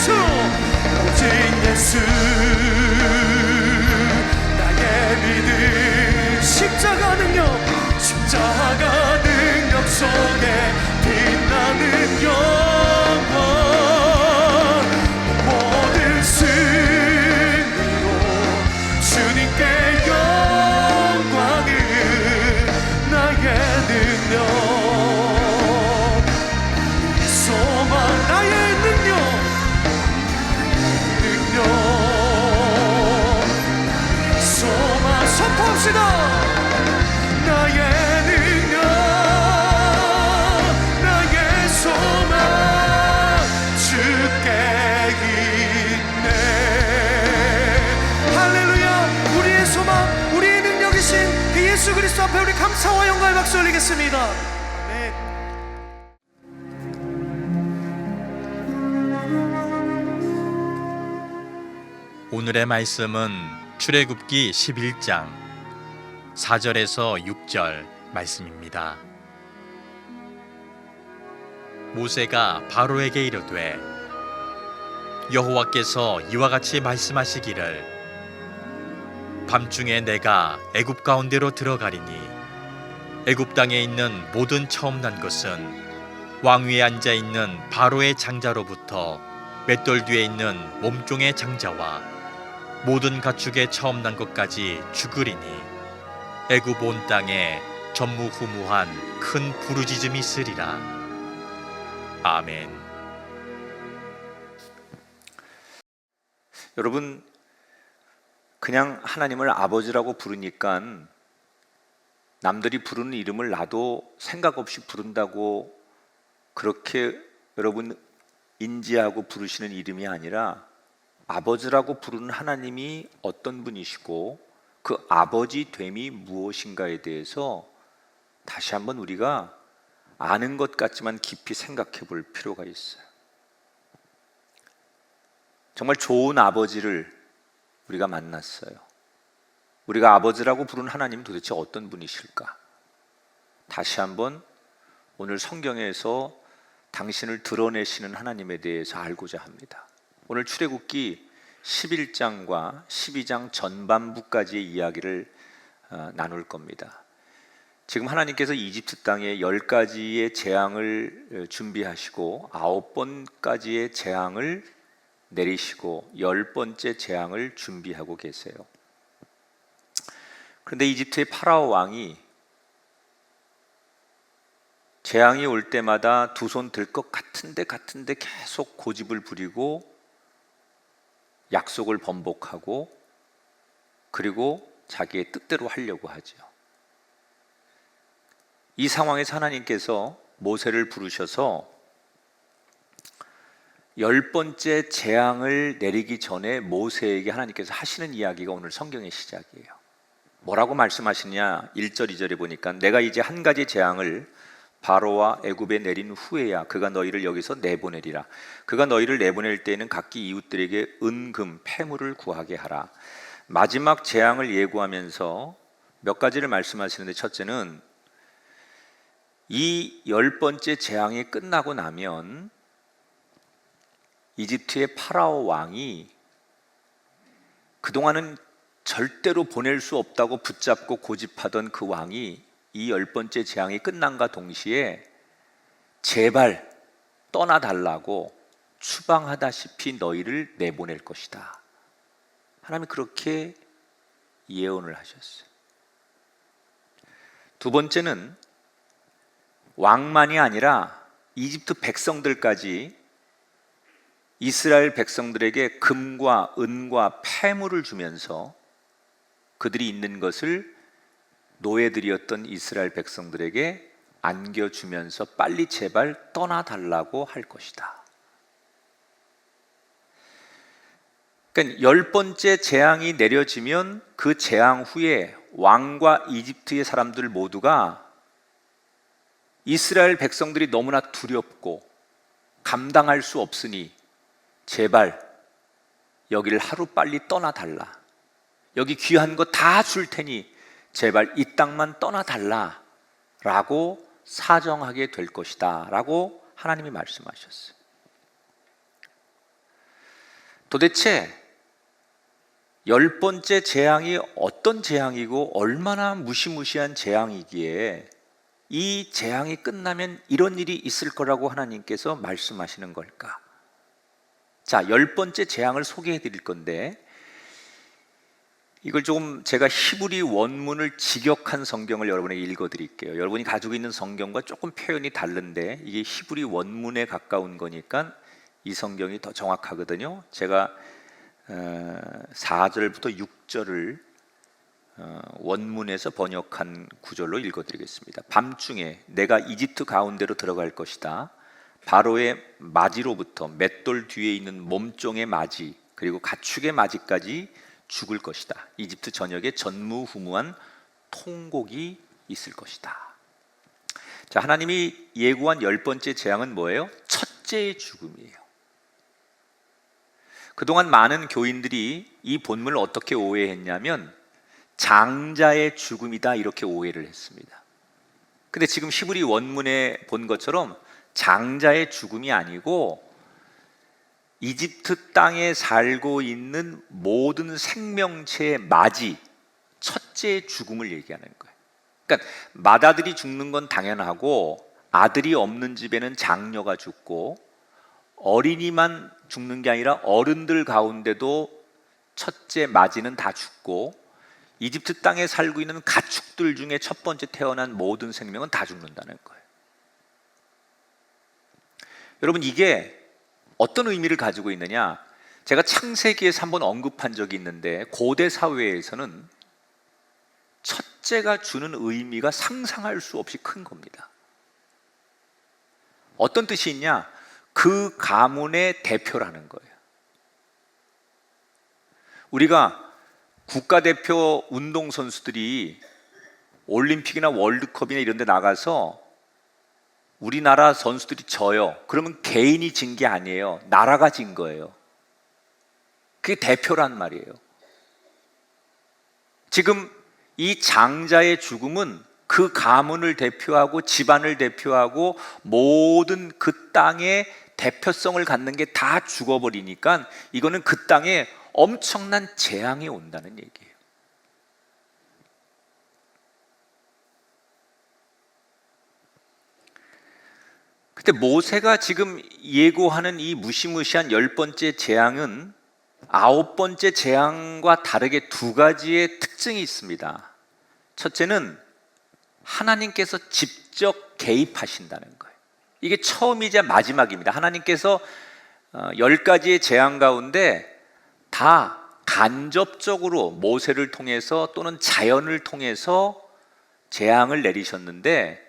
예수, 오직 예수. 나의 믿음 십자가 능력 속에 빛나는 영광. 모든 승리로 주님께 영광을. 나의 능력 소망, 나의 능력 소망 선포합시다. 나의 능력, 나의 소망 주께 있네. 할렐루야. 우리의 소망, 우리의 능력이신 그 예수 그리스도 앞에 우리 감사와 영광의 박수 올리겠습니다. 아멘. 오늘의 말씀은 출애굽기 11장 4절에서 6절 말씀입니다. 모세가 바로에게 이르되 여호와께서 이와 같이 말씀하시기를 밤중에 내가 애굽 가운데로 들어가리니 애굽 땅에 있는 모든 처음 난 것은 왕위에 앉아 있는 바로의 장자로부터 맷돌 뒤에 있는 몸종의 장자와 모든 가축의 처음 난 것까지 죽으리니 애굽 온 땅에 전무후무한 큰 부르짖음이 있으리라. 아멘. 여러분, 그냥 하나님을 아버지라고 부르니까 남들이 부르는 이름을 나도 생각 없이 부른다고 그렇게 여러분 인지하고 부르시는 이름이 아니라 아버지라고 부르는 하나님이 어떤 분이시고 그 아버지 됨이 무엇인가에 대해서 다시 한번 우리가 아는 것 같지만 깊이 생각해 볼 필요가 있어요. 정말 좋은 아버지를 우리가 만났어요. 우리가 아버지라고 부르는 하나님은 도대체 어떤 분이실까? 다시 한번 오늘 성경에서 당신을 드러내시는 하나님에 대해서 알고자 합니다. 오늘 출애굽기 11장과 12장 전반부까지의 이야기를 나눌 겁니다. 지금 하나님께서 이집트 땅에 10가지의 재앙을 준비하시고 9번까지의 재앙을 내리시고 10번째 재앙을 준비하고 계세요. 그런데 이집트의 파라오 왕이 재앙이 올 때마다 두 손 들 것 같은데 계속 고집을 부리고 약속을 번복하고 그리고 자기의 뜻대로 하려고 하죠. 이 상황에서 하나님께서 모세를 부르셔서 10번째 재앙을 내리기 전에 모세에게 하나님께서 하시는 이야기가 오늘 성경의 시작이에요. 뭐라고 말씀하시냐? 1절 2절에 보니까 내가 이제 한 가지 재앙을 바로와 애굽에 내린 후에야 그가 너희를 여기서 내보내리라. 그가 너희를 내보낼 때에는 각기 이웃들에게 은금 폐물을 구하게 하라. 마지막 재앙을 예고하면서 몇 가지를 말씀하시는데, 첫째는 이 10번째 재앙이 끝나고 나면 이집트의 파라오 왕이 그동안은 절대로 보낼 수 없다고 붙잡고 고집하던 그 왕이 이 10번째 재앙이 끝난과 동시에 제발 떠나달라고 추방하다시피 너희를 내보낼 것이다. 하나님이 그렇게 예언을 하셨어요. 두 번째는 왕만이 아니라 이집트 백성들까지 이스라엘 백성들에게 금과 은과 폐물을 주면서 그들이 있는 것을 노예들이었던 이스라엘 백성들에게 안겨주면서 빨리 제발 떠나달라고 할 것이다. 그러니까 10번째 재앙이 내려지면 그 재앙 후에 왕과 이집트의 사람들 모두가 이스라엘 백성들이 너무나 두렵고 감당할 수 없으니 제발 여기를 하루빨리 떠나달라. 여기 귀한 거 다 줄 테니 제발 이 땅만 떠나달라 라고 사정하게 될 것이다 라고 하나님이 말씀하셨어요. 도대체 10번째 재앙이 어떤 재앙이고 얼마나 무시무시한 재앙이기에 이 재앙이 끝나면 이런 일이 있을 거라고 하나님께서 말씀하시는 걸까? 자, 10번째 재앙을 소개해 드릴 건데, 이걸 조금 제가 히브리 원문을 직역한 성경을 여러분에게 읽어 드릴게요. 여러분이 가지고 있는 성경과 조금 표현이 다른데 이게 히브리 원문에 가까운 거니까 이 성경이 더 정확하거든요. 제가 4절부터 6절을 원문에서 번역한 구절로 읽어드리겠습니다. 밤중에 내가 이집트 가운데로 들어갈 것이다. 바로의 맞이로부터 맷돌 뒤에 있는 몸종의 맞이 그리고 가축의 맞이까지 죽을 것이다. 이집트 전역에 전무후무한 통곡이 있을 것이다. 자, 하나님이 예고한 10번째 재앙은 뭐예요? 첫째의 죽음이에요. 그동안 많은 교인들이 이 본문을 어떻게 오해했냐면 장자의 죽음이다 이렇게 오해를 했습니다. 근데 지금 히브리 원문에 본 것처럼 장자의 죽음이 아니고 이집트 땅에 살고 있는 모든 생명체의 맞이, 첫째의 죽음을 얘기하는 거예요. 그러니까 맏아들이 죽는 건 당연하고 아들이 없는 집에는 장녀가 죽고 어린이만 죽는 게 아니라 어른들 가운데도 첫째 맞이는 다 죽고 이집트 땅에 살고 있는 가축들 중에 첫 번째 태어난 모든 생명은 다 죽는다는 거예요. 여러분, 이게 어떤 의미를 가지고 있느냐? 제가 창세기에서 한번 언급한 적이 있는데 고대 사회에서는 첫째가 주는 의미가 상상할 수 없이 큰 겁니다. 어떤 뜻이 있냐? 그 가문의 대표라는 거예요. 우리가 국가대표 운동선수들이 올림픽이나 월드컵이나 이런 데 나가서 우리나라 선수들이 져요. 그러면 개인이 진 게 아니에요. 나라가 진 거예요. 그게 대표란 말이에요. 지금 이 장자의 죽음은 그 가문을 대표하고 집안을 대표하고 모든 그 땅의 대표성을 갖는 게 다 죽어버리니까 이거는 그 땅에 엄청난 재앙이 온다는 얘기예요. 근데 모세가 지금 예고하는 이 무시무시한 10번째 재앙은 9번째 재앙과 다르게 두 가지의 특징이 있습니다. 첫째는 하나님께서 직접 개입하신다는 거예요. 이게 처음이자 마지막입니다. 하나님께서 10가지의 재앙 가운데 다 간접적으로 모세를 통해서 또는 자연을 통해서 재앙을 내리셨는데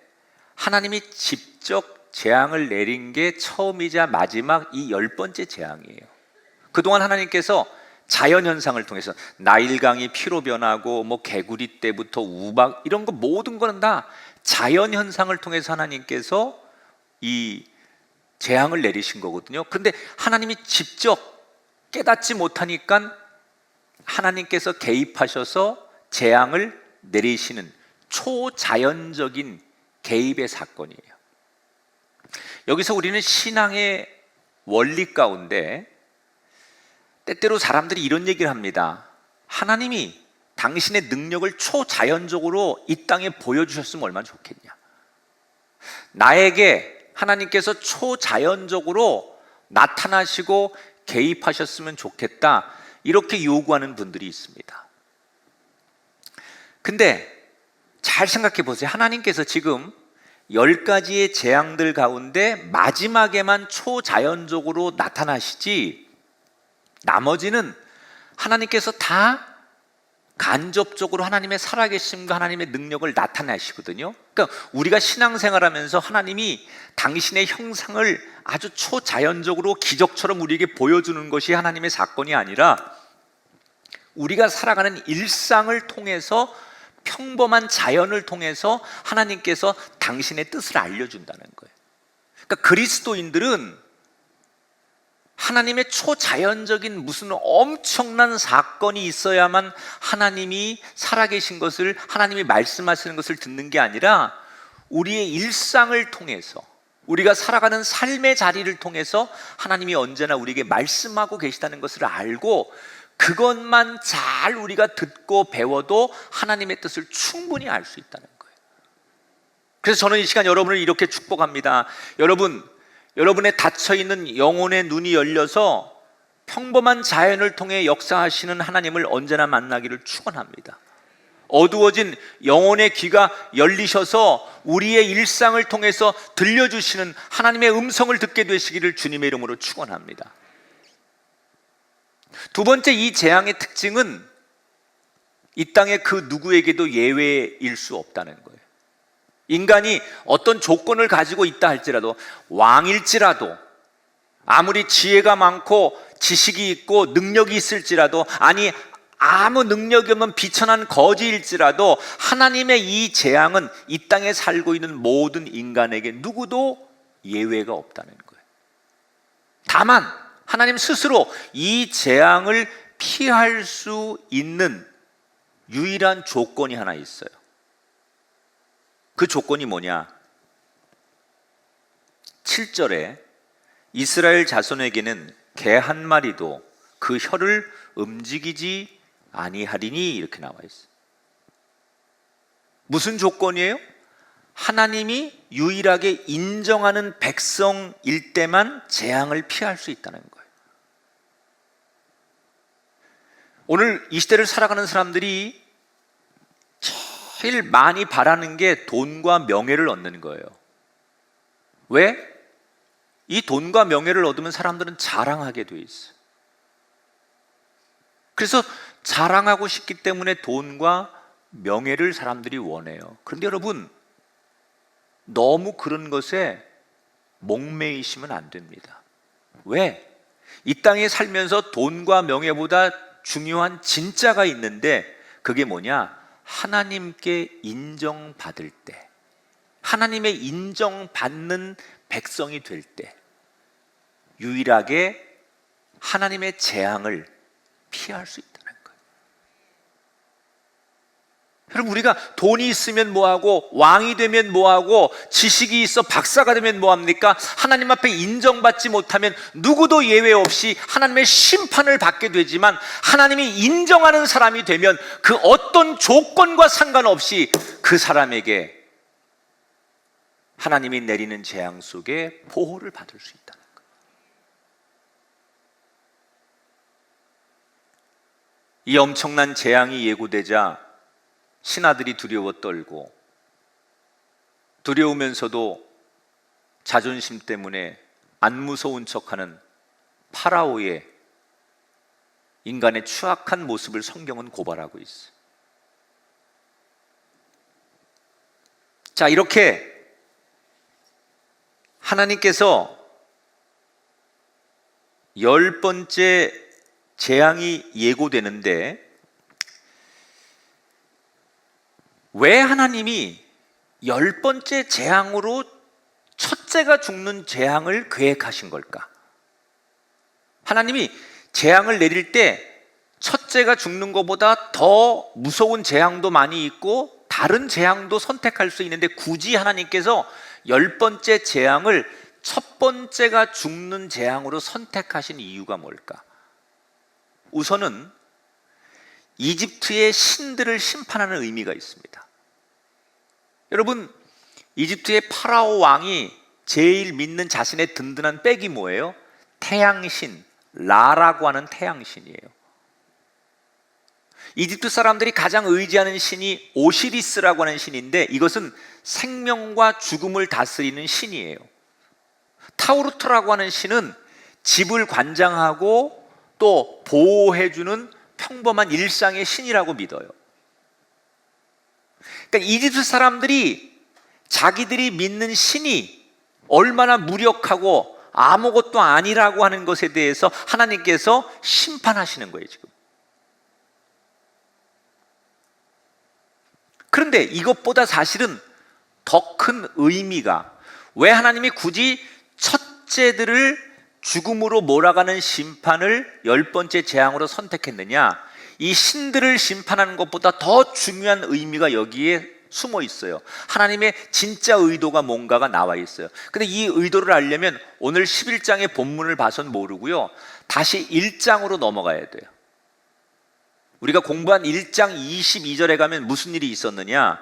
하나님이 직접 재앙을 내린 게 처음이자 마지막 이 10번째 재앙이에요. 그동안 하나님께서 자연현상을 통해서 나일강이 피로 변하고 뭐 개구리 때부터 우박 이런 거 모든 거는 다 자연현상을 통해서 하나님께서 이 재앙을 내리신 거거든요. 그런데 하나님이 직접 깨닫지 못하니까 하나님께서 개입하셔서 재앙을 내리시는 초자연적인 개입의 사건이에요. 여기서 우리는 신앙의 원리 가운데 때때로 사람들이 이런 얘기를 합니다. 하나님이 당신의 능력을 초자연적으로 이 땅에 보여주셨으면 얼마나 좋겠냐. 나에게 하나님께서 초자연적으로 나타나시고 개입하셨으면 좋겠다. 이렇게 요구하는 분들이 있습니다. 근데 잘 생각해 보세요. 하나님께서 지금 10가지의 재앙들 가운데 마지막에만 초자연적으로 나타나시지 나머지는 하나님께서 다 간접적으로 하나님의 살아계심과 하나님의 능력을 나타내시거든요. 그러니까 우리가 신앙생활하면서 하나님이 당신의 형상을 아주 초자연적으로 기적처럼 우리에게 보여주는 것이 하나님의 사건이 아니라 우리가 살아가는 일상을 통해서 평범한 자연을 통해서 하나님께서 당신의 뜻을 알려준다는 거예요. 그러니까 그리스도인들은 하나님의 초자연적인 무슨 엄청난 사건이 있어야만 하나님이 살아계신 것을, 하나님이 말씀하시는 것을 듣는 게 아니라 우리의 일상을 통해서 우리가 살아가는 삶의 자리를 통해서 하나님이 언제나 우리에게 말씀하고 계시다는 것을 알고 그것만 잘 우리가 듣고 배워도 하나님의 뜻을 충분히 알 수 있다는 거예요. 그래서 저는 이 시간 여러분을 이렇게 축복합니다. 여러분의 닫혀있는 영혼의 눈이 열려서 평범한 자연을 통해 역사하시는 하나님을 언제나 만나기를 축원합니다. 어두워진 영혼의 귀가 열리셔서 우리의 일상을 통해서 들려주시는 하나님의 음성을 듣게 되시기를 주님의 이름으로 축원합니다. 두 번째, 이 재앙의 특징은 이 땅의 그 누구에게도 예외일 수 없다는 거예요. 인간이 어떤 조건을 가지고 있다 할지라도, 왕일지라도, 아무리 지혜가 많고 지식이 있고 능력이 있을지라도, 아니 아무 능력이 없는 비천한 거지일지라도 하나님의 이 재앙은 이 땅에 살고 있는 모든 인간에게 누구도 예외가 없다는 거예요. 다만 하나님 스스로 이 재앙을 피할 수 있는 유일한 조건이 하나 있어요. 그 조건이 뭐냐? 7절에 이스라엘 자손에게는 개 한 마리도 그 혀를 움직이지 아니하리니 이렇게 나와 있어요. 무슨 조건이에요? 하나님이 유일하게 인정하는 백성일 때만 재앙을 피할 수 있다는 거예요. 오늘 이 시대를 살아가는 사람들이 제일 많이 바라는 게 돈과 명예를 얻는 거예요. 왜? 이 돈과 명예를 얻으면 사람들은 자랑하게 돼 있어요. 그래서 자랑하고 싶기 때문에 돈과 명예를 사람들이 원해요. 그런데 여러분, 너무 그런 것에 목매이시면 안 됩니다. 왜? 이 땅에 살면서 돈과 명예보다 중요한 진짜가 있는데, 그게 뭐냐? 하나님께 인정받을 때, 하나님의 인정받는 백성이 될 때 유일하게 하나님의 재앙을 피할 수 있다는 거예요. 여러분, 우리가 돈이 있으면 뭐하고, 왕이 되면 뭐하고, 지식이 있어 박사가 되면 뭐합니까? 하나님 앞에 인정받지 못하면 누구도 예외 없이 하나님의 심판을 받게 되지만, 하나님이 인정하는 사람이 되면 그 어떤 조건과 상관없이 그 사람에게 하나님이 내리는 재앙 속에 보호를 받을 수 있다는 거예요. 이 엄청난 재앙이 예고되자 신하들이 두려워 떨고, 두려우면서도 자존심 때문에 안 무서운 척하는 파라오의 인간의 추악한 모습을 성경은 고발하고 있어요. 자, 이렇게 하나님께서 10번째 재앙이 예고되는데, 왜 하나님이 10번째 재앙으로 첫째가 죽는 재앙을 계획하신 걸까? 하나님이 재앙을 내릴 때 첫째가 죽는 것보다 더 무서운 재앙도 많이 있고 다른 재앙도 선택할 수 있는데, 굳이 하나님께서 10번째 재앙을 첫 번째가 죽는 재앙으로 선택하신 이유가 뭘까? 우선은 이집트의 신들을 심판하는 의미가 있습니다. 여러분, 이집트의 파라오 왕이 제일 믿는 자신의 든든한 백이 뭐예요? 태양신, 라라고 하는 태양신이에요. 이집트 사람들이 가장 의지하는 신이 오시리스라고 하는 신인데, 이것은 생명과 죽음을 다스리는 신이에요. 타우르트라고 하는 신은 집을 관장하고 또 보호해주는 평범한 일상의 신이라고 믿어요. 그러니까 이집트 사람들이 자기들이 믿는 신이 얼마나 무력하고 아무것도 아니라고 하는 것에 대해서 하나님께서 심판하시는 거예요, 지금. 그런데 이것보다 사실은 더 큰 의미가, 왜 하나님이 굳이 첫째들을 죽음으로 몰아가는 심판을 10번째 재앙으로 선택했느냐? 이 신들을 심판하는 것보다 더 중요한 의미가 여기에 숨어 있어요. 하나님의 진짜 의도가 뭔가가 나와 있어요. 근데 이 의도를 알려면 오늘 11장의 본문을 봐선 모르고요, 다시 1장으로 넘어가야 돼요. 우리가 공부한 1장 22절에 가면 무슨 일이 있었느냐?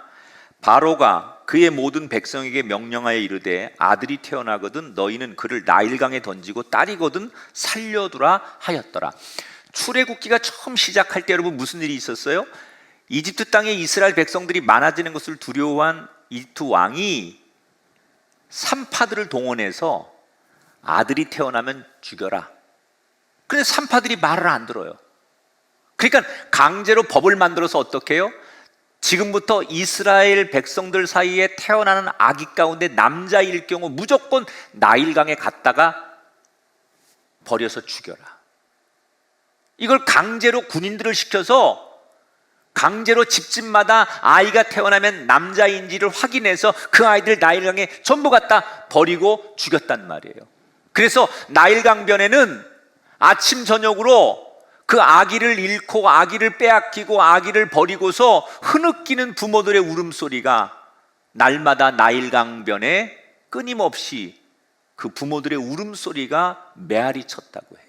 바로가 그의 모든 백성에게 명령하여 이르되 아들이 태어나거든 너희는 그를 나일강에 던지고 딸이거든 살려두라 하였더라. 출애굽기가 처음 시작할 때 여러분 무슨 일이 있었어요? 이집트 땅에 이스라엘 백성들이 많아지는 것을 두려워한 이집트 왕이 산파들을 동원해서 아들이 태어나면 죽여라. 그런데 산파들이 말을 안 들어요. 그러니까 강제로 법을 만들어서 어떻게 해요? 지금부터 이스라엘 백성들 사이에 태어나는 아기 가운데 남자일 경우 무조건 나일강에 갔다가 버려서 죽여라. 이걸 강제로 군인들을 시켜서 강제로 집집마다 아이가 태어나면 남자인지를 확인해서 그 아이들 나일강에 전부 갖다 버리고 죽였단 말이에요. 그래서 나일강변에는 아침 저녁으로 그 아기를 잃고 아기를 빼앗기고 아기를 버리고서 흐느끼는 부모들의 울음소리가 날마다 나일강변에 끊임없이 그 부모들의 울음소리가 메아리 쳤다고 해요.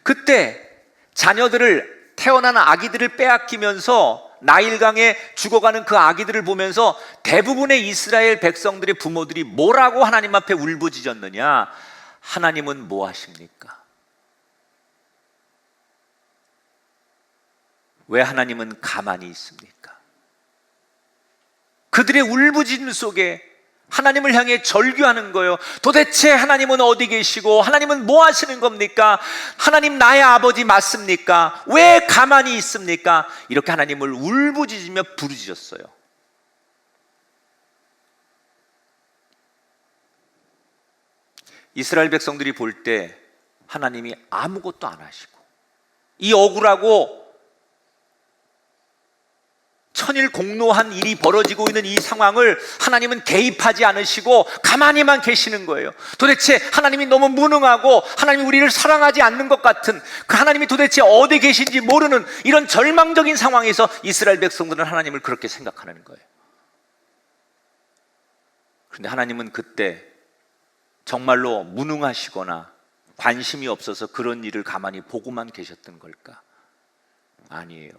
그때 자녀들을, 태어난 아기들을 빼앗기면서 나일강에 죽어가는 그 아기들을 보면서 대부분의 이스라엘 백성들의 부모들이 뭐라고 하나님 앞에 울부짖었느냐? 하나님은 뭐 하십니까? 왜 하나님은 가만히 있습니까? 그들의 울부짖음 속에 하나님을 향해 절규하는 거예요. 도대체 하나님은 어디 계시고 하나님은 뭐 하시는 겁니까? 하나님 나의 아버지 맞습니까? 왜 가만히 있습니까? 이렇게 하나님을 울부짖으며 부르짖었어요. 이스라엘 백성들이 볼 때 하나님이 아무것도 안 하시고 이 억울하고 천일 공로한 일이 벌어지고 있는 이 상황을 하나님은 개입하지 않으시고 가만히만 계시는 거예요. 도대체 하나님이 너무 무능하고 하나님이 우리를 사랑하지 않는 것 같은, 그 하나님이 도대체 어디 계신지 모르는 이런 절망적인 상황에서 이스라엘 백성들은 하나님을 그렇게 생각하는 거예요. 그런데 하나님은 그때 정말로 무능하시거나 관심이 없어서 그런 일을 가만히 보고만 계셨던 걸까? 아니에요.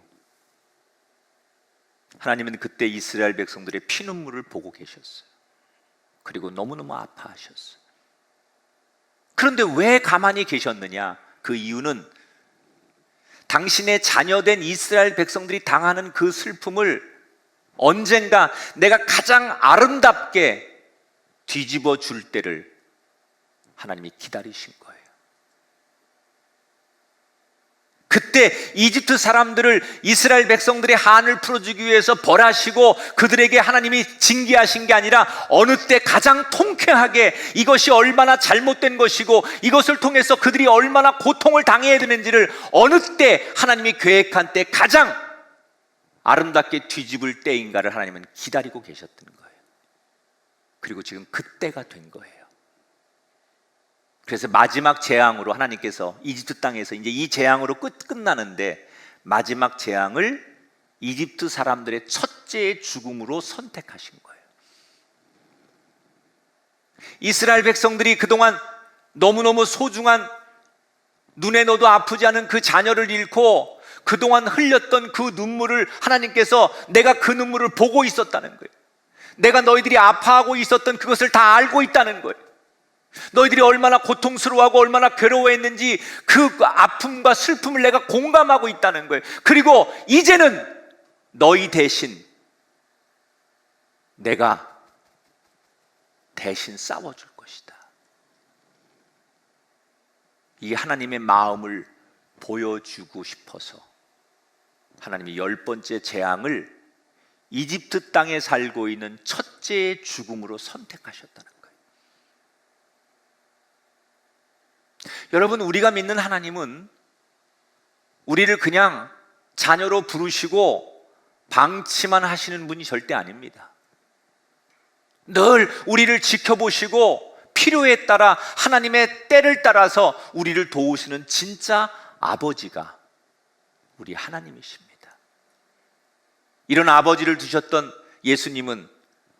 하나님은 그때 이스라엘 백성들의 피눈물을 보고 계셨어요. 그리고 너무너무 아파하셨어요. 그런데 왜 가만히 계셨느냐? 그 이유는 당신의 자녀된 이스라엘 백성들이 당하는 그 슬픔을 언젠가 내가 가장 아름답게 뒤집어 줄 때를 하나님이 기다리신 거예요. 그때 이집트 사람들을, 이스라엘 백성들의 한을 풀어주기 위해서 벌하시고 그들에게 하나님이 징계하신 게 아니라 어느 때 가장 통쾌하게 이것이 얼마나 잘못된 것이고 이것을 통해서 그들이 얼마나 고통을 당해야 되는지를 어느 때 하나님이 계획한 때 가장 아름답게 뒤집을 때인가를 하나님은 기다리고 계셨던 거예요. 그리고 지금 그때가 된 거예요. 그래서 마지막 재앙으로 하나님께서 이집트 땅에서 이제 이 재앙으로 끝나는데 마지막 재앙을 이집트 사람들의 첫째의 죽음으로 선택하신 거예요. 이스라엘 백성들이 그동안 너무너무 소중한, 눈에 넣어도 아프지 않은 그 자녀를 잃고 그동안 흘렸던 그 눈물을 하나님께서 내가 그 눈물을 보고 있었다는 거예요. 내가 너희들이 아파하고 있었던 그것을 다 알고 있다는 거예요. 너희들이 얼마나 고통스러워하고 얼마나 괴로워했는지 그 아픔과 슬픔을 내가 공감하고 있다는 거예요. 그리고 이제는 너희 대신 내가 대신 싸워줄 것이다. 이 하나님의 마음을 보여주고 싶어서 하나님이 10번째 재앙을 이집트 땅에 살고 있는 첫째의 죽음으로 선택하셨다는 거예요. 여러분, 우리가 믿는 하나님은 우리를 그냥 자녀로 부르시고 방치만 하시는 분이 절대 아닙니다. 늘 우리를 지켜보시고 필요에 따라 하나님의 때를 따라서 우리를 도우시는 진짜 아버지가 우리 하나님이십니다. 이런 아버지를 두셨던 예수님은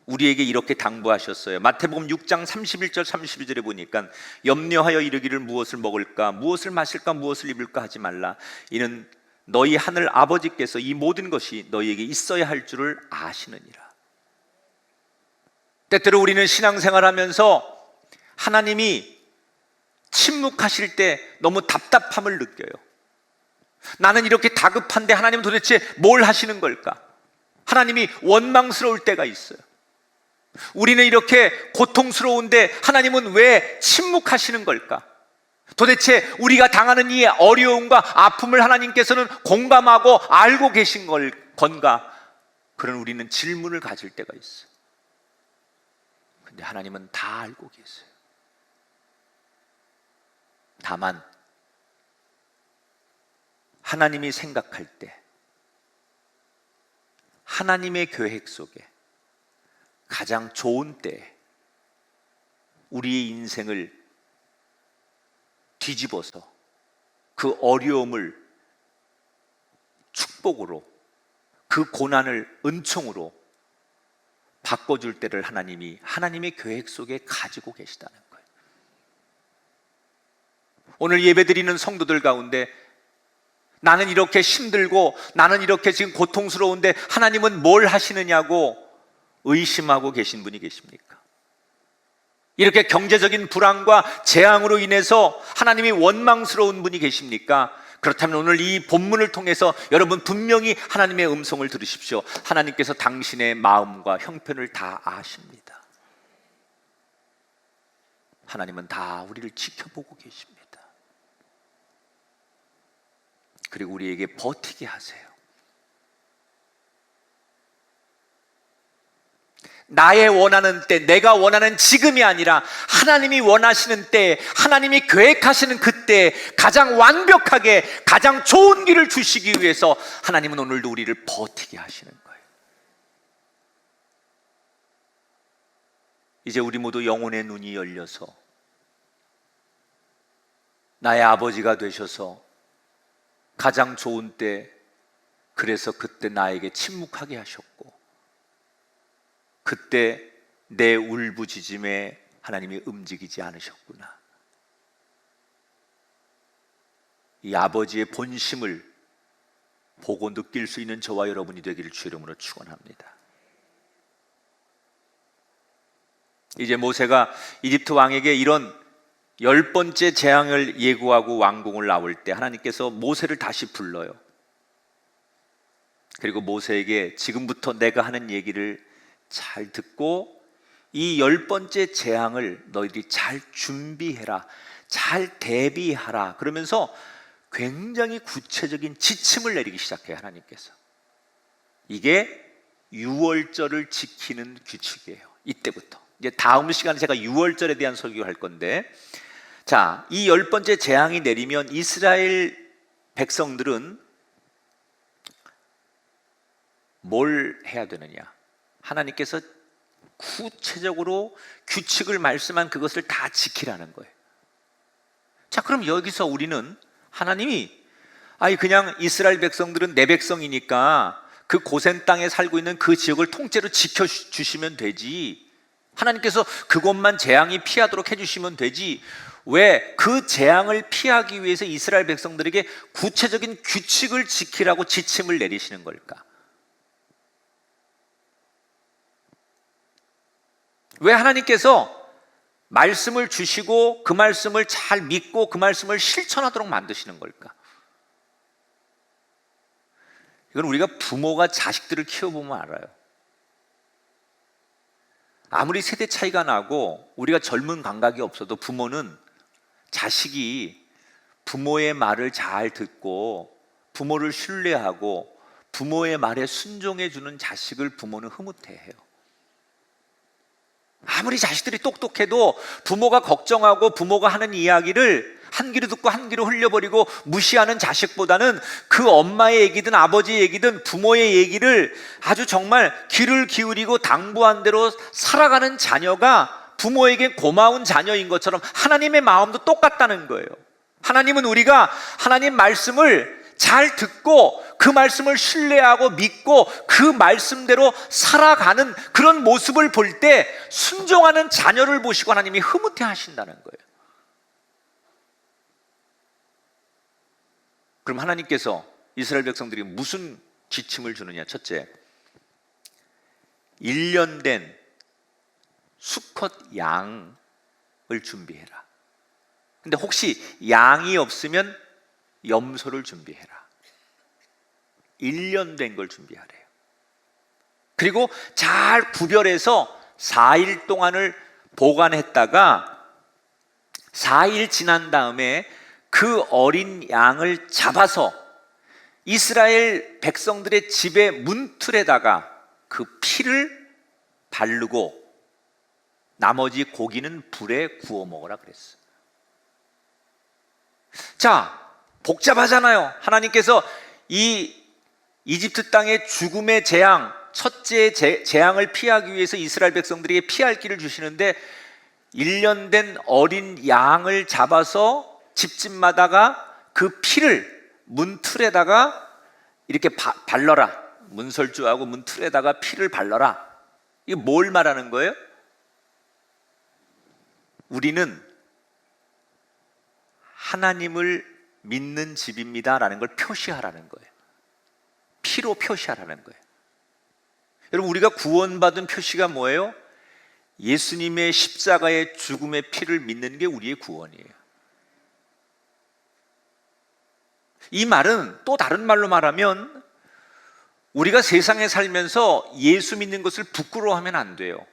우리에게 이렇게 당부하셨어요. 마태복음 6장 31절 32절에 보니까 염려하여 이르기를 무엇을 먹을까 무엇을 마실까 무엇을 입을까 하지 말라. 이는 너희 하늘 아버지께서 이 모든 것이 너희에게 있어야 할 줄을 아시느니라. 때때로 우리는 신앙생활하면서 하나님이 침묵하실 때 너무 답답함을 느껴요. 나는 이렇게 다급한데 하나님은 도대체 뭘 하시는 걸까? 하나님이 원망스러울 때가 있어요. 우리는 이렇게 고통스러운데 하나님은 왜 침묵하시는 걸까? 도대체 우리가 당하는 이 어려움과 아픔을 하나님께서는 공감하고 알고 계신 건가? 그런 우리는 질문을 가질 때가 있어요. 근데 하나님은 다 알고 계세요. 다만 하나님이 생각할 때 하나님의 계획 속에 가장 좋은 때에 우리의 인생을 뒤집어서 그 어려움을 축복으로, 그 고난을 은총으로 바꿔줄 때를 하나님이 하나님의 계획 속에 가지고 계시다는 거예요. 오늘 예배드리는 성도들 가운데 나는 이렇게 힘들고 나는 이렇게 지금 고통스러운데 하나님은 뭘 하시느냐고 의심하고 계신 분이 계십니까? 이렇게 경제적인 불안과 재앙으로 인해서 하나님이 원망스러운 분이 계십니까? 그렇다면 오늘 이 본문을 통해서 여러분 분명히 하나님의 음성을 들으십시오. 하나님께서 당신의 마음과 형편을 다 아십니다. 하나님은 다 우리를 지켜보고 계십니다. 그리고 우리에게 버티게 하세요. 나의 원하는 때, 내가 원하는 지금이 아니라 하나님이 원하시는 때, 하나님이 계획하시는 그때 가장 완벽하게 가장 좋은 길을 주시기 위해서 하나님은 오늘도 우리를 버티게 하시는 거예요. 이제 우리 모두 영혼의 눈이 열려서 나의 아버지가 되셔서 가장 좋은 때, 그래서 그때 나에게 침묵하게 하셨고 그때 내 울부짖음에 하나님이 움직이지 않으셨구나. 이 아버지의 본심을 보고 느낄 수 있는 저와 여러분이 되기를 주 이름으로 축원합니다. 이제 모세가 이집트 왕에게 이런 10번째 재앙을 예고하고 왕궁을 나올 때 하나님께서 모세를 다시 불러요. 그리고 모세에게 지금부터 내가 하는 얘기를 잘 듣고 이 10번째 재앙을 너희들이 잘 준비해라, 잘 대비하라 그러면서 굉장히 구체적인 지침을 내리기 시작해요. 하나님께서. 이게 유월절을 지키는 규칙이에요. 이때부터. 이제 다음 시간에 제가 유월절에 대한 설교를 할 건데, 자, 이 10번째 재앙이 내리면 이스라엘 백성들은 뭘 해야 되느냐? 하나님께서 구체적으로 규칙을 말씀한 그것을 다 지키라는 거예요. 자, 그럼 여기서 우리는 하나님이 그냥 이스라엘 백성들은 내 백성이니까 그 고센 땅에 살고 있는 그 지역을 통째로 지켜주시면 되지, 하나님께서 그것만 재앙이 피하도록 해주시면 되지, 왜 그 재앙을 피하기 위해서 이스라엘 백성들에게 구체적인 규칙을 지키라고 지침을 내리시는 걸까? 왜 하나님께서 말씀을 주시고 그 말씀을 잘 믿고 그 말씀을 실천하도록 만드시는 걸까? 이건 우리가 부모가 자식들을 키워보면 알아요. 아무리 세대 차이가 나고 우리가 젊은 감각이 없어도 부모는 자식이 부모의 말을 잘 듣고 부모를 신뢰하고 부모의 말에 순종해주는 자식을 부모는 흐뭇해해요. 아무리 자식들이 똑똑해도 부모가 걱정하고 부모가 하는 이야기를 한 귀로 듣고 한 귀로 흘려버리고 무시하는 자식보다는 그 엄마의 얘기든 아버지의 얘기든 부모의 얘기를 아주 정말 귀를 기울이고 당부한 대로 살아가는 자녀가 부모에게 고마운 자녀인 것처럼 하나님의 마음도 똑같다는 거예요. 하나님은 우리가 하나님 말씀을 잘 듣고 그 말씀을 신뢰하고 믿고 그 말씀대로 살아가는 그런 모습을 볼 때 순종하는 자녀를 보시고 하나님이 흐뭇해 하신다는 거예요. 그럼 하나님께서 이스라엘 백성들이 무슨 지침을 주느냐? 첫째, 1년 된 수컷 양을 준비해라. 근데 혹시 양이 없으면 염소를 준비해라. 1년 된 걸 준비하래요. 그리고 잘 구별해서 4일 동안을 보관했다가 4일 지난 다음에 그 어린 양을 잡아서 이스라엘 백성들의 집의 문틀에다가 그 피를 바르고 나머지 고기는 불에 구워 먹으라 그랬어요. 자, 복잡하잖아요. 하나님께서 이 이집트 땅의 죽음의 재앙, 첫째 재앙을 피하기 위해서 이스라엘 백성들에게 피할 길을 주시는데 1년 된 어린 양을 잡아서 집집마다가 그 피를 문틀에다가 이렇게 발라라. 문설주하고 문틀에다가 피를 발라라. 이게 뭘 말하는 거예요? 우리는 하나님을 믿는 집입니다라는 걸 표시하라는 거예요. 피로 표시하라는 거예요. 여러분, 우리가 구원받은 표시가 뭐예요? 예수님의 십자가의 죽음의 피를 믿는 게 우리의 구원이에요. 이 말은 또 다른 말로 말하면 우리가 세상에 살면서 예수 믿는 것을 부끄러워하면 안 돼요.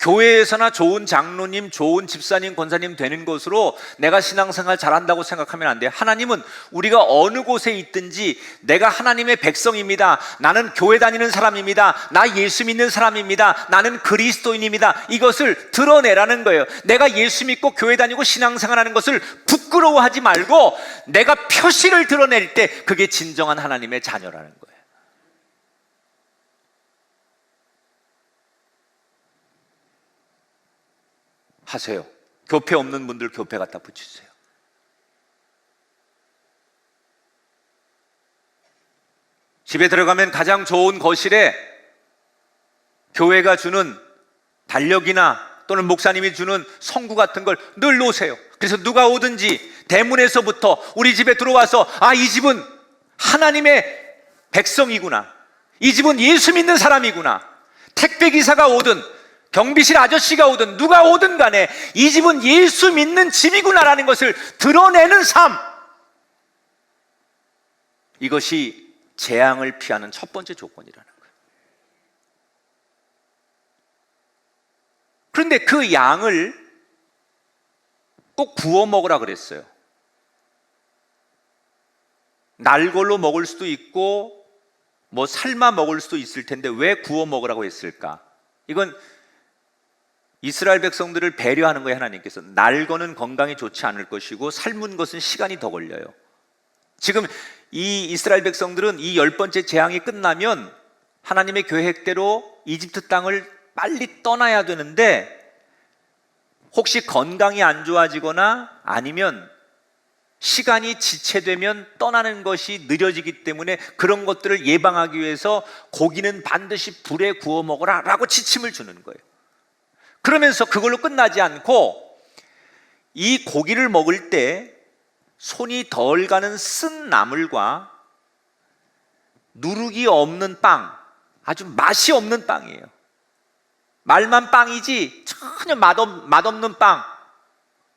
교회에서나 좋은 장로님, 좋은 집사님, 권사님 되는 것으로 내가 신앙생활 잘한다고 생각하면 안 돼요. 하나님은 우리가 어느 곳에 있든지 내가 하나님의 백성입니다. 나는 교회 다니는 사람입니다. 나 예수 믿는 사람입니다. 나는 그리스도인입니다. 이것을 드러내라는 거예요. 내가 예수 믿고 교회 다니고 신앙생활하는 것을 부끄러워하지 말고 내가 표시를 드러낼 때 그게 진정한 하나님의 자녀라는 거예요. 하세요. 교회 없는 분들 교회 갖다 붙이세요. 집에 들어가면 가장 좋은 거실에 교회가 주는 달력이나 또는 목사님이 주는 성구 같은 걸 늘 놓으세요. 그래서 누가 오든지 대문에서부터 우리 집에 들어와서 이 집은 하나님의 백성이구나, 이 집은 예수 믿는 사람이구나, 택배기사가 오든 경비실 아저씨가 오든 누가 오든 간에 이 집은 예수 믿는 집이구나라는 것을 드러내는 삶, 이것이 재앙을 피하는 첫 번째 조건이라는 거예요. 그런데 그 양을 꼭 구워 먹으라 그랬어요. 날걸로 먹을 수도 있고 뭐 삶아 먹을 수도 있을 텐데 왜 구워 먹으라고 했을까? 이건 이스라엘 백성들을 배려하는 거예요. 하나님께서 날거는 건강에 좋지 않을 것이고 삶은 것은 시간이 더 걸려요. 지금 이 이스라엘 백성들은 이 10번째 재앙이 끝나면 하나님의 계획대로 이집트 땅을 빨리 떠나야 되는데 혹시 건강이 안 좋아지거나 아니면 시간이 지체되면 떠나는 것이 느려지기 때문에 그런 것들을 예방하기 위해서 고기는 반드시 불에 구워 먹어라 라고 지침을 주는 거예요. 그러면서 그걸로 끝나지 않고 이 고기를 먹을 때 손이 덜 가는 쓴 나물과 누룩이 없는 빵, 아주 맛이 없는 빵이에요. 말만 빵이지 전혀 맛없는 빵,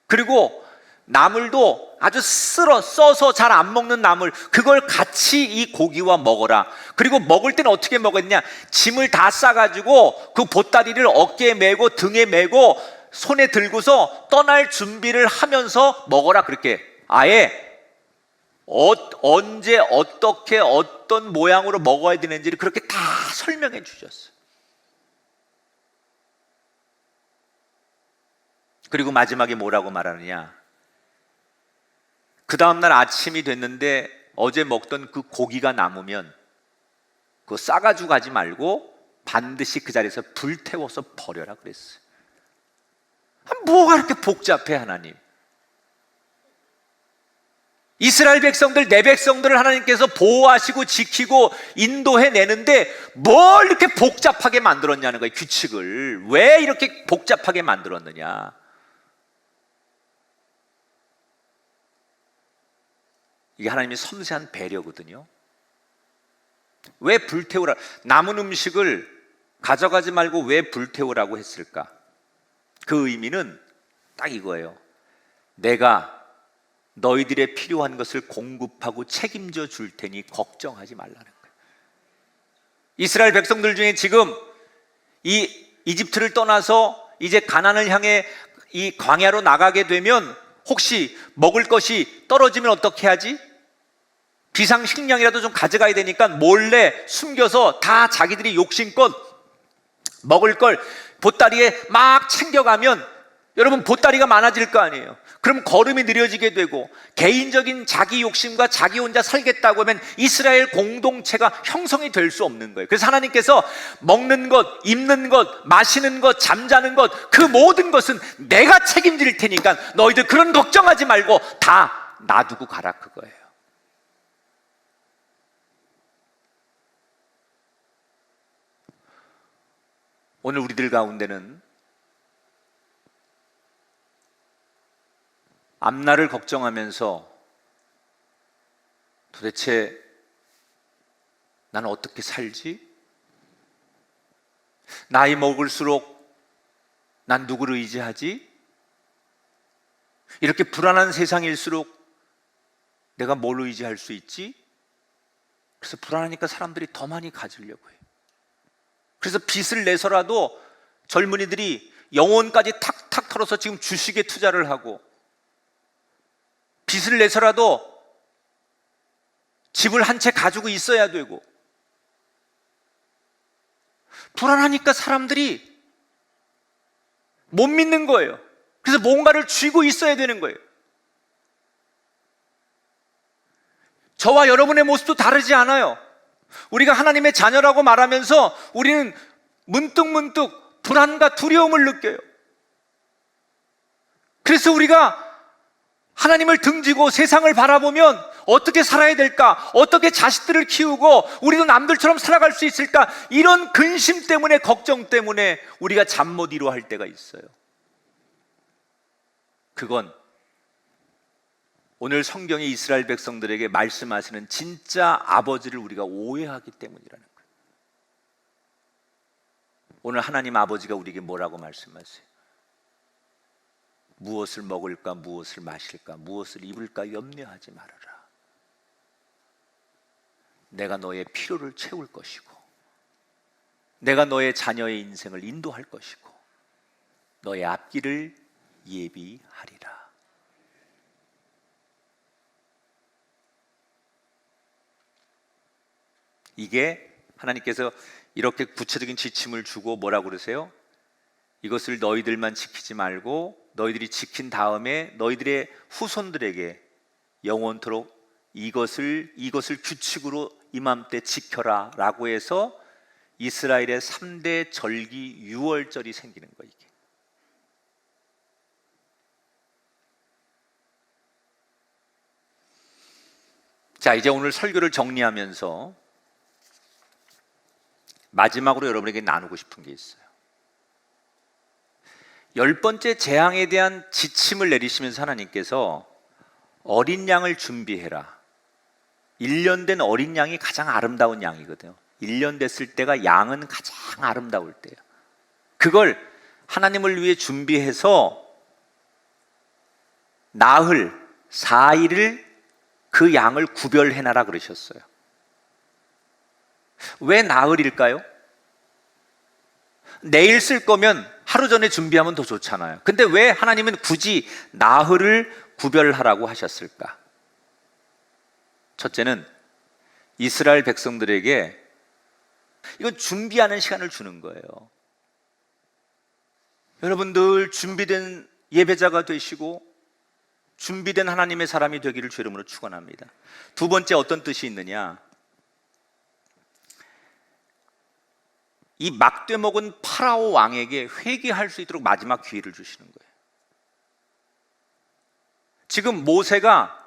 그리고 나물도 아주 써서 잘 안 먹는 나물, 그걸 같이 이 고기와 먹어라. 그리고 먹을 때는 어떻게 먹었냐? 짐을 다 싸가지고 그 보따리를 어깨에 메고 등에 메고 손에 들고서 떠날 준비를 하면서 먹어라. 그렇게 아예 언제 어떻게 어떤 모양으로 먹어야 되는지를 그렇게 다 설명해 주셨어요. 그리고 마지막에 뭐라고 말하느냐? 그 다음날 아침이 됐는데 어제 먹던 그 고기가 남으면 그거 싸가지고 가지 말고 반드시 그 자리에서 불태워서 버려라 그랬어요. 뭐가 이렇게 복잡해 하나님? 이스라엘 백성들, 내 백성들을 하나님께서 보호하시고 지키고 인도해 내는데 뭘 이렇게 복잡하게 만들었냐는 거예요. 규칙을 왜 이렇게 복잡하게 만들었느냐. 이게 하나님의 섬세한 배려거든요. 왜 불태우라, 남은 음식을 가져가지 말고 왜 불태우라고 했을까? 그 의미는 딱 이거예요. 내가 너희들의 필요한 것을 공급하고 책임져 줄 테니 걱정하지 말라는 거예요. 이스라엘 백성들 중에 지금 이 이집트를 떠나서 이제 가나안을 향해 이 광야로 나가게 되면 혹시 먹을 것이 떨어지면 어떻게 하지? 비상식량이라도 좀 가져가야 되니까 몰래 숨겨서 다 자기들이 욕심껏 먹을 걸 보따리에 막 챙겨가면 여러분 보따리가 많아질 거 아니에요. 그럼 걸음이 느려지게 되고 개인적인 자기 욕심과 자기 혼자 살겠다고 하면 이스라엘 공동체가 형성이 될 수 없는 거예요. 그래서 하나님께서 먹는 것, 입는 것, 마시는 것, 잠자는 것, 그 모든 것은 내가 책임질 테니까 너희들 그런 걱정하지 말고 다 놔두고 가라, 그거예요. 오늘 우리들 가운데는 앞날을 걱정하면서 도대체 나는 어떻게 살지? 나이 먹을수록 난 누구를 의지하지? 이렇게 불안한 세상일수록 내가 뭘 의지할 수 있지? 그래서 불안하니까 사람들이 더 많이 가지려고 해요. 그래서 빚을 내서라도 젊은이들이 영혼까지 탁탁 털어서 지금 주식에 투자를 하고, 빚을 내서라도 집을 한 채 가지고 있어야 되고, 불안하니까 사람들이 못 믿는 거예요. 그래서 뭔가를 쥐고 있어야 되는 거예요. 저와 여러분의 모습도 다르지 않아요. 우리가 하나님의 자녀라고 말하면서 우리는 문득문득 불안과 두려움을 느껴요. 그래서 우리가 하나님을 등지고 세상을 바라보면 어떻게 살아야 될까? 어떻게 자식들을 키우고 우리도 남들처럼 살아갈 수 있을까? 이런 근심 때문에, 걱정 때문에 우리가 잠 못 이루어할 때가 있어요. 그건 오늘 성경의 이스라엘 백성들에게 말씀하시는 진짜 아버지를 우리가 오해하기 때문이라는 거예요. 오늘 하나님 아버지가 우리에게 뭐라고 말씀하세요? 무엇을 먹을까, 무엇을 마실까, 무엇을 입을까 염려하지 말아라. 내가 너의 필요를 채울 것이고, 내가 너의 자녀의 인생을 인도할 것이고, 너의 앞길을 예비하리라. 이게 하나님께서 이렇게 구체적인 지침을 주고 뭐라고 그러세요? 이것을 너희들만 지키지 말고 너희들이 지킨 다음에 너희들의 후손들에게 영원토록 이것을 규칙으로 이맘때 지켜라 라고 해서 이스라엘의 3대 절기 유월절이 생기는 거예요. 이게. 자, 이제 오늘 설교를 정리하면서 마지막으로 여러분에게 나누고 싶은 게 있어요. 10번째 재앙에 대한 지침을 내리시면서 하나님께서 어린 양을 준비해라. 1년 된 어린 양이 가장 아름다운 양이거든요. 1년 됐을 때가 양은 가장 아름다울 때예요. 그걸 하나님을 위해 준비해서 나흘 4일을 그 양을 구별해놔라 그러셨어요. 왜 나흘일까요? 내일 쓸 거면 하루 전에 준비하면 더 좋잖아요. 근데 왜 하나님은 굳이 나흘을 구별하라고 하셨을까? 첫째는 이스라엘 백성들에게 이건 준비하는 시간을 주는 거예요. 여러분들 준비된 예배자가 되시고 준비된 하나님의 사람이 되기를 주 이름으로 축원합니다. 두 번째 어떤 뜻이 있느냐? 이 막대 먹은 파라오 왕에게 회개할 수 있도록 마지막 기회를 주시는 거예요. 지금 모세가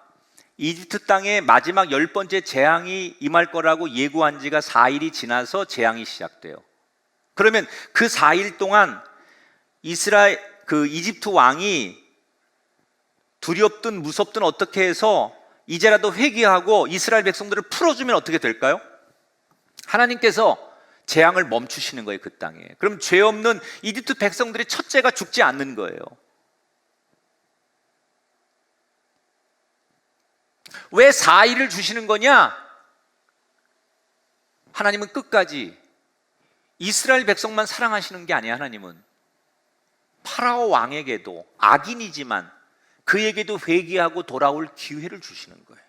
이집트 땅에 마지막 10번째 재앙이 임할 거라고 예고한 지가 4일이 지나서 재앙이 시작돼요. 그러면 그 4일 동안 이집트 왕이 두렵든 무섭든 어떻게 해서 이제라도 회개하고 이스라엘 백성들을 풀어주면 어떻게 될까요? 하나님께서 재앙을 멈추시는 거예요, 그 땅에. 그럼 죄 없는 이집트 백성들의 첫째가 죽지 않는 거예요. 왜 4일을 주시는 거냐? 하나님은 끝까지 이스라엘 백성만 사랑하시는 게 아니에요. 하나님은 파라오 왕에게도, 악인이지만 그에게도 회개하고 돌아올 기회를 주시는 거예요.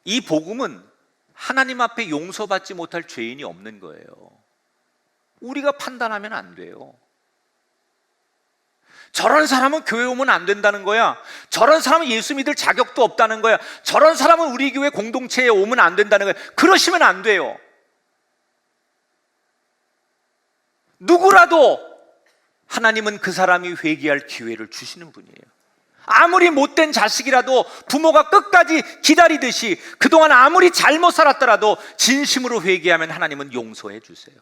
이 복음은 하나님 앞에 용서받지 못할 죄인이 없는 거예요. 우리가 판단하면 안 돼요. 저런 사람은 교회 오면 안 된다는 거야. 저런 사람은 예수 믿을 자격도 없다는 거야. 저런 사람은 우리 교회 공동체에 오면 안 된다는 거야. 그러시면 안 돼요. 누구라도 하나님은 그 사람이 회개할 기회를 주시는 분이에요. 아무리 못된 자식이라도 부모가 끝까지 기다리듯이 그동안 아무리 잘못 살았더라도 진심으로 회개하면 하나님은 용서해 주세요.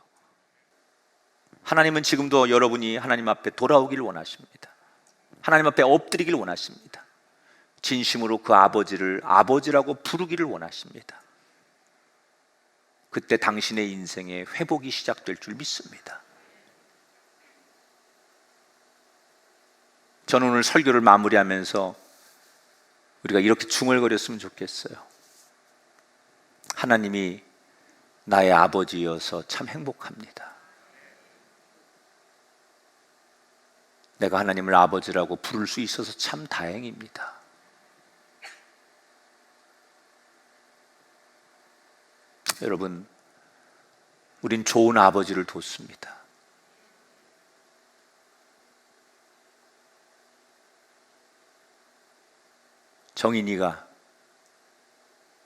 하나님은 지금도 여러분이 하나님 앞에 돌아오기를 원하십니다. 하나님 앞에 엎드리기를 원하십니다. 진심으로 그 아버지를 아버지라고 부르기를 원하십니다. 그때 당신의 인생에 회복이 시작될 줄 믿습니다. 저는 오늘 설교를 마무리하면서 우리가 이렇게 중얼거렸으면 좋겠어요. 하나님이 나의 아버지여서 참 행복합니다. 내가 하나님을 아버지라고 부를 수 있어서 참 다행입니다. 여러분, 우린 좋은 아버지를 뒀습니다. 정인이가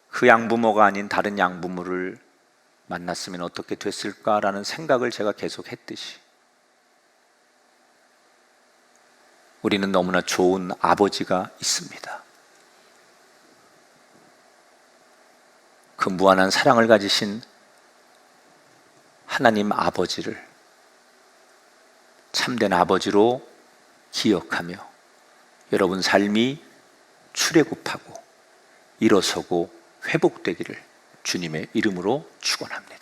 그 양부모가 아닌 다른 양부모를 만났으면 어떻게 됐을까라는 생각을 제가 계속 했듯이 우리는 너무나 좋은 아버지가 있습니다. 그 무한한 사랑을 가지신 하나님 아버지를 참된 아버지로 기억하며 여러분 삶이 출애굽하고 일어서고 회복되기를 주님의 이름으로 축원합니다.